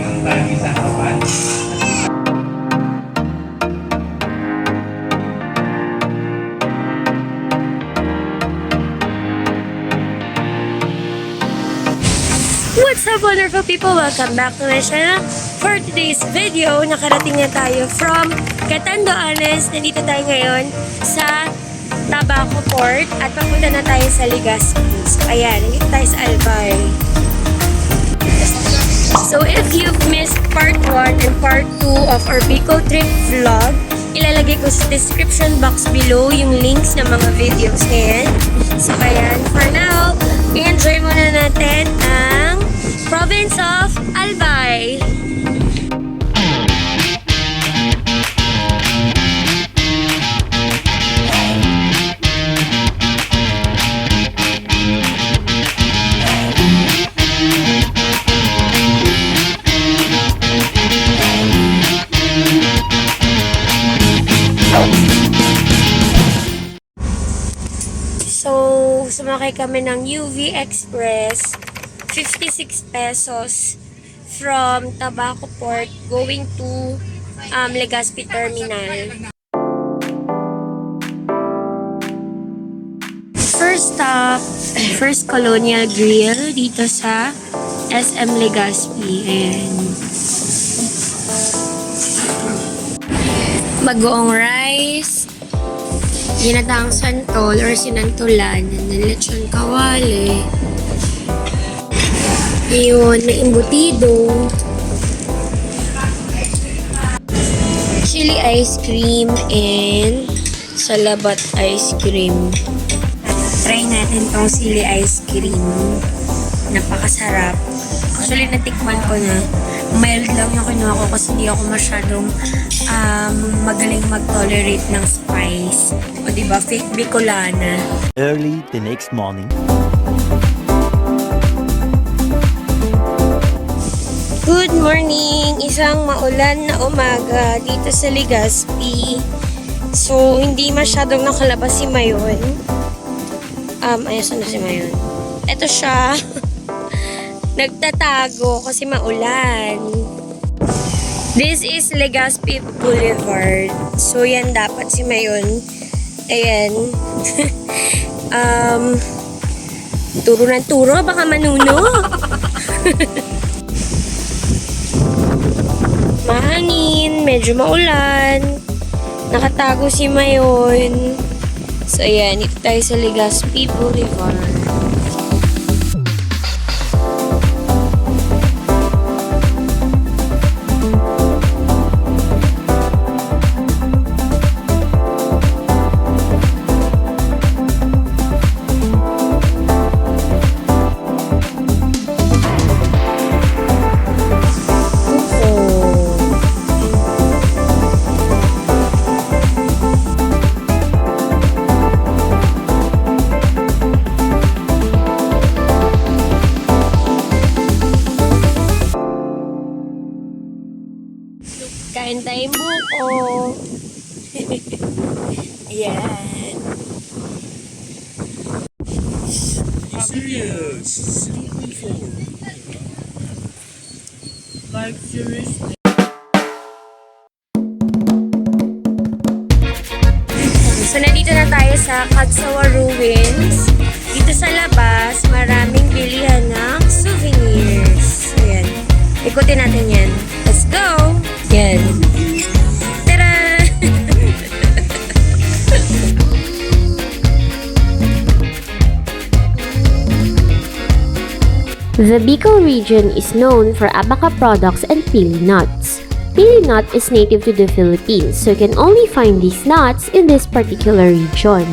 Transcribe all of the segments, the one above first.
ang lagi sa harapan. What's up, wonderful people? Welcome back to my channel. For today's video, nakarating na tayo from CATANDUANES. Nandito tayo ngayon sa Tabaco Port at papunta na tayo sa Legazpi. So, ayan, nandito tayo sa Albay. So, if you've missed part 1 and part 2 of our Bicol trip vlog, ilalagay ko sa description box below yung links ng mga videos na yan. So, ayan, for now, i-enjoy muna natin ang province of Albay. So, sumakay kami ng UV Express, 56 pesos from Tabaco Port going to Legazpi Terminal. First stop, First Colonial Grill dito sa SM Legazpi. Ayan. Bagoong rice, ginataang santol or sinantulan, and then lechon kawali. Ayun, may embutido, chili ice cream, and salabat ice cream. Try natin tong chili ice cream. Napakasarap. Actually, natikman ko na. Mild lang yung kinuha ko kasi hindi ako masyadong magaling mag-tolerate ng spice. O diba, fake Bicolana. Early the next morning. Good morning! Isang maulan na umaga dito sa Legazpi. So, hindi masyadong nakalabas si Mayon. Ayos na si Mayon. Ito siya. Nagtatago kasi maulan. This is Legazpi Boulevard. So, yan dapat si Mayon. Ayan. Turo ng turo. Baka manuno. Mahangin, medyo maulan. Nakatago si Mayon. So, ayan. Ito tayo sa Legazpi Boulevard. Kain tayong buko. Ayan. Serious. Like seriously. So, nandito na tayo sa Cagsawa Ruins. Dito sa labas, maraming bilihan ng souvenirs. Ayan. Ikutin natin yan. Let's go! Yan. Tara! The Bicol region is known for abaca products and pili nuts. Pili nut is native to the Philippines, so you can only find these nuts in this particular region.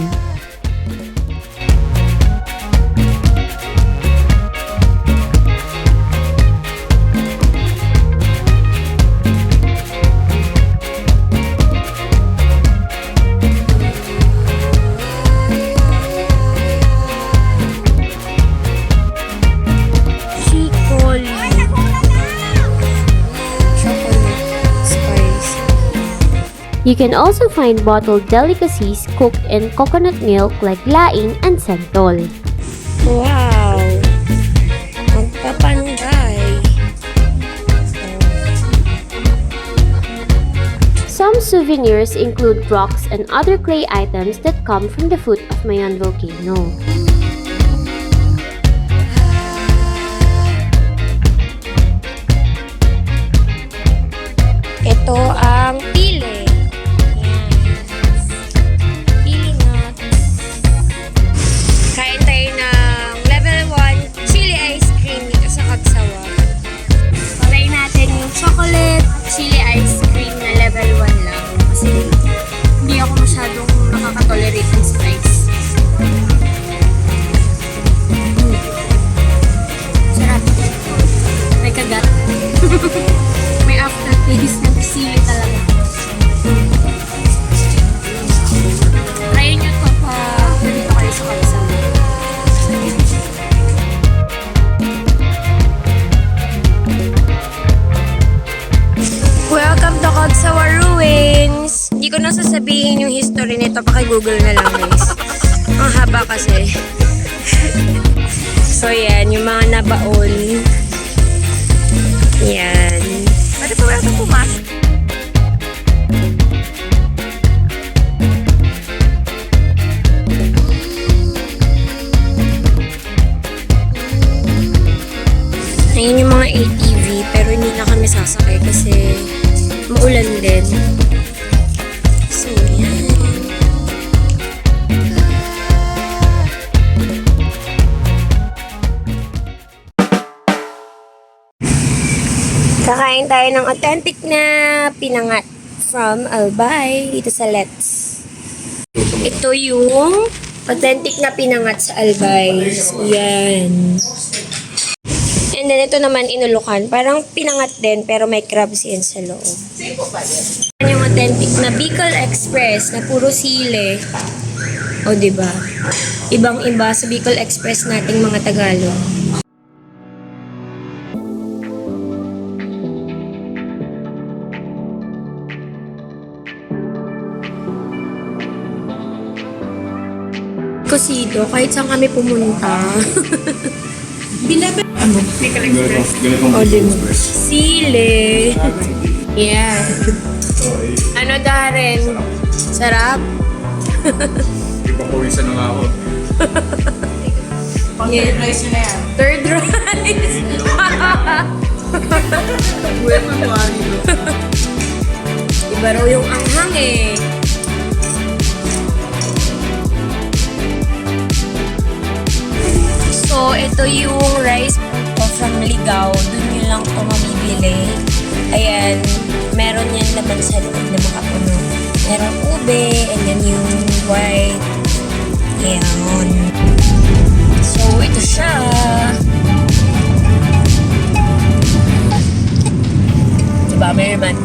You can also find bottled delicacies cooked in coconut milk like laing and santol. Wow! Magpapanday. Some souvenirs include rocks and other clay items that come from the foot of Mayon volcano. Ito ang pili. Yan. Pili nuts. Kain tayo ng level 1 chili ice cream dito sa Cagsawa. Try natin yung chocolate chili ice cream na level 1 lang. Kasi hindi ako masyadong nakaka-tolerate ng spice. Sarap. May kagat. May aftertaste ng sili talaga. Try nyo ito pag nandito kayo sa Cagsawa. Welcome to Cagsawa Ruins! Hindi ko na sasabihin yung history nito, paki-google na lang guys. Ang haba kasi. So yan, yung mga nabaon. Yan. Pwede pa wala itong pumasok. Ayun yung mga ATV, pero hindi na kami sasakay kasi maulan din. So, yan. Kakain tayo ng authentic na pinangat from Albay dito sa Let's. Ito yung authentic na pinangat sa Albay. So, yan. And then, ito naman inulukan. Parang pinangat din, pero may crabs yan sa loob. Yan yung authentic na Bicol Express na puro sile. O, diba? Ibang-iba sa Bicol Express nating mga Tagalog. Kosido, kahit saan kami pumunta. Ano? Bicol Express. O, diba? Sile. Yeah. Ano, Darren? Sarap? Ipapawisan na nga ako. Third rice nyo na yan. Third rice. Buwan mo tuwari nyo. Iba raw yung anghang eh. So, ito yung rice from Ligaw. Doon nyo lang ito mamibili. Ayan. Meron yan naman sa loob na makapuno. Meron ube, and then yung white. Ayan. So, ito siya. Diba, may naman.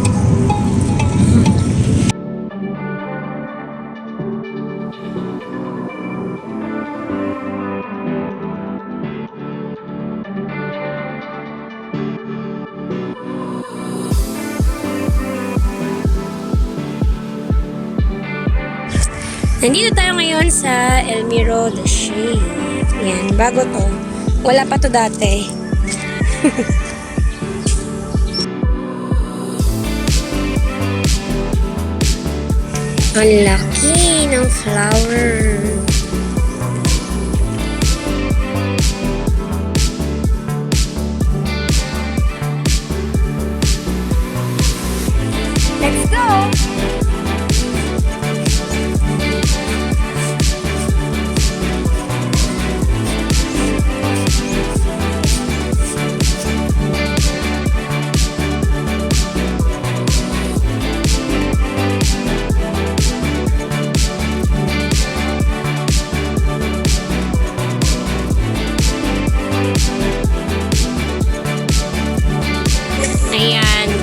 Nandito tayo ngayon sa Miro the Shei. Yan, bago to. Wala pa to dati. Ang laki ng flower. Let's go!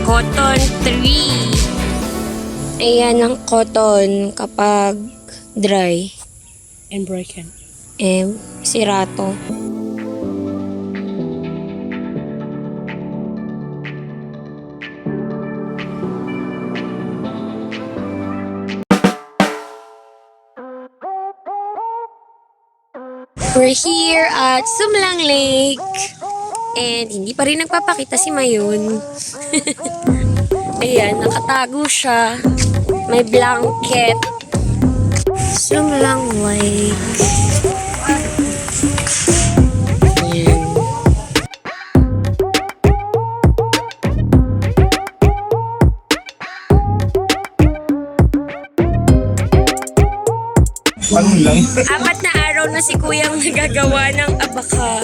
Cotton tree. Ayan ang cotton kapag dry. And broken. Sirato. We're here at Sumlang Lake. And hindi pa rin nagpapakita si Mayon. Ayan, nakatago siya. May blanket. Sumlang Lake. Ayan. Anong lang? 4 na araw na si Kuyang nagagawa ng abaka.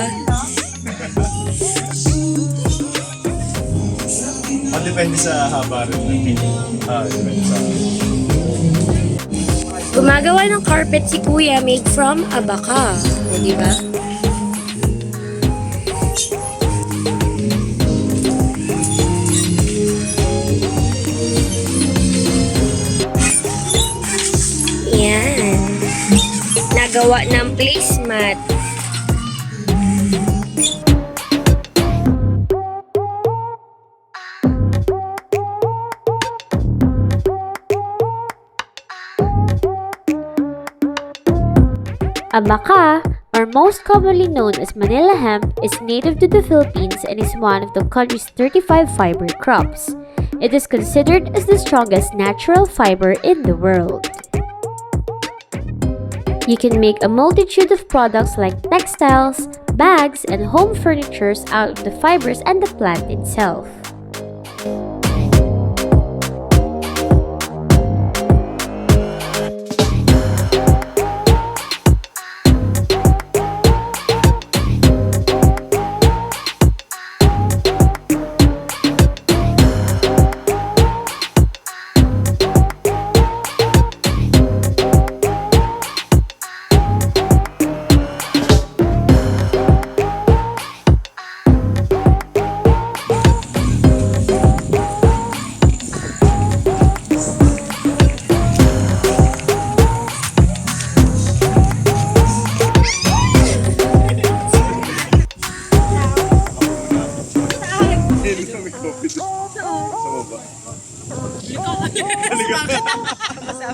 Depende sa haba rin. Depende sa... Gumagawa ng carpet si Kuya made from abaka. O, diba? Yan. Nagawa ng placemat. Abaka, or most commonly known as Manila hemp, is native to the Philippines and is one of the country's 35 fiber crops. It is considered as the strongest natural fiber in the world. You can make a multitude of products like textiles, bags, and home furnitures out of the fibers and the plant itself.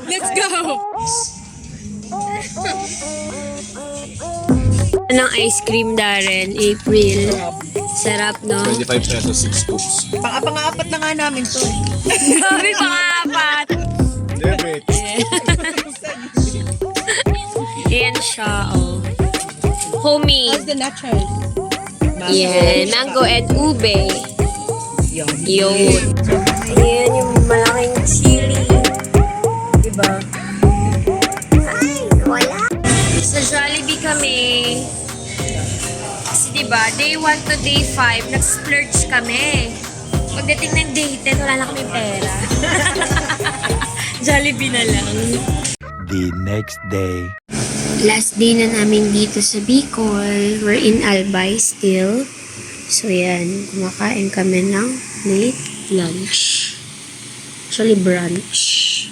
Let's go! Anong ice cream, Darren? April. Sarap, no? 25 pesos, 6 scoops. Pang-apat na nga namin to. Grabe, pang-apat. Debit. Ayan siya, oh. Homie. How's the natural? Yan, mango and ube. Yun. Ayan yung malaking chili. Diba? Ay, wala. Sa Jollibee kami. Kasi diba, day 1 to day 5, nag-splurge kami. Pagdating ng day 10, wala na kami pera. Jollibee na lang. The next day. Last day na namin dito sa Bicol. We're in Albay still. So yan, kumakain kami ng late lunch. Actually, brunch.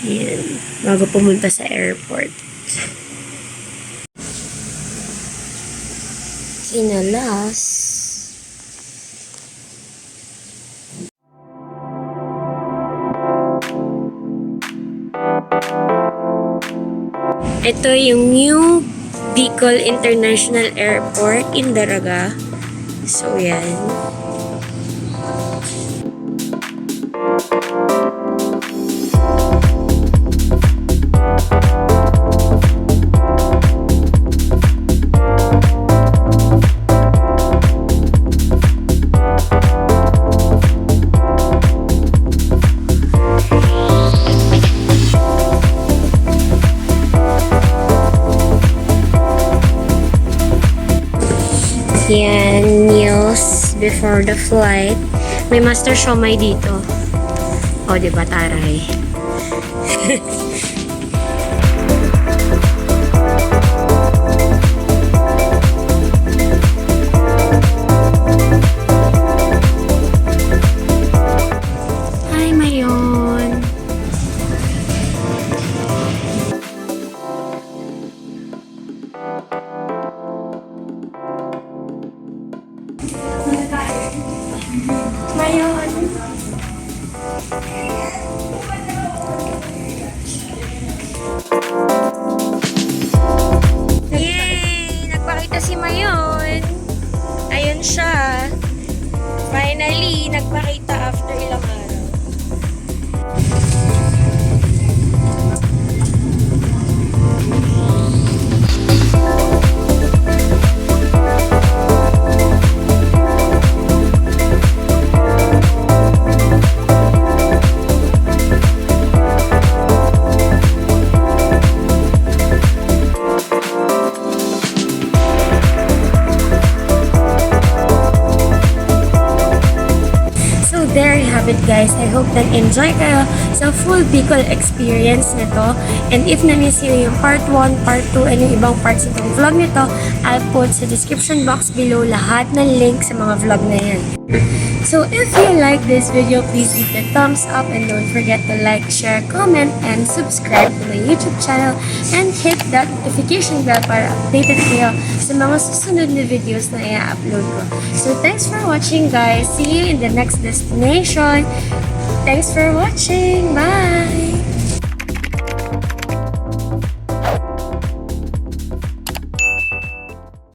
Yan, bago pumunta sa airport. Sinalas. Ito yung new Bicol International Airport in Daraga. So, yan. Yan, meals before the flight. May master siomai dito. O, diba, taray? Hi, Mayon! Mayon! Yay! Nagpakita si Mayon. Ayun siya. Finally, nagpakita after ilang araw. There you have it guys. I hope nag-enjoy kayo sa full Bicol experience nito. And if na-miss nyo yung part 1, part 2, and yung ibang parts nitong vlog nito, I'll put sa description box below lahat ng link sa mga vlog na yan. So if you like this video, please hit the thumbs up and don't forget to like, share, comment, and subscribe to my YouTube channel and hit that notification bell para updated kayo sa mga susunod na videos na i-upload ko. So thanks for watching guys. See you in the next destination. Thanks for watching. Bye!